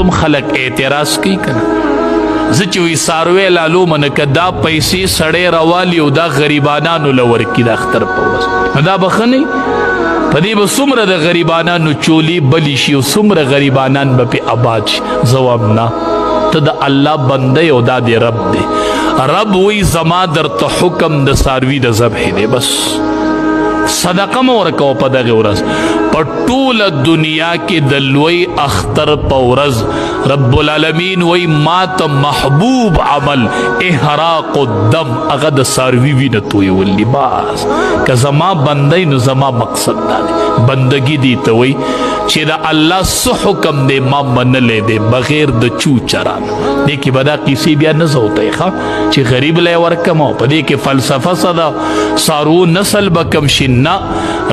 اوسم خلق اعتراض کوي کنه زه چې وی ساروی لالو منه که دا پیسې سړی راوالي او دا غریبانانو له ورکي د اختر په ورځ نو دا بخنی په دې به څومره د غریبانانو چولی بلی شي او څومره غریبانان به پې آباد شي ځواب نه ته د الله بنده او دا د رب دی رب وی زما درته حکم د ساروي د ذبح دی بس صدقه مو ورکوه په دغه ورځ په ټوله دنیا کې د لوی اختر په ورځ رب العالمین وی ما ته محبوب عمل احراق الدم هغه د ساروي وینه تویول دي بس که زما بندی نو زما مقصد دا دی بندگی دی ته وی چې د الله څه حکم دی ما منلی دی بغیر د چو چران دې کې به دا قیسې بیا نه زوتی ښه چې غریب لی ورکم او په دې کې فلسفه څه ده سارو نسل به کم شي نه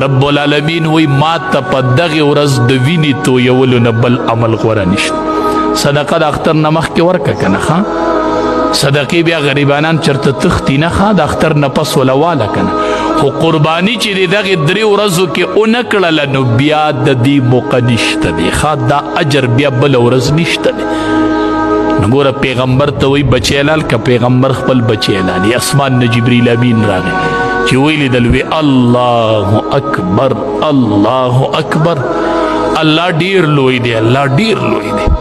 رب العالمین وی ما ته په دغې ورځ د وینې تویولو نه بل عمل غوره نشته صدقه د اختر نه مخکې ورکه که نه ښه صدقې بیا غریبانان چرته تختی نه ښه د اختر نه پس وله که نه خو قرباني چې د دغې 3 ورځو کې ونه کړله نو بیا د دې موقع نشته دی ښه دا اجر بیا بله ورځ نشته دی نو ګوره پیغمبر ته وی بچی لال که پیغمبر خپل بچی لالي اسمان نه جبریل امین راغی چې ویلی دل وی الله اکبر الله اکبر الله ډیر لوی دی الله ډیر لوی دی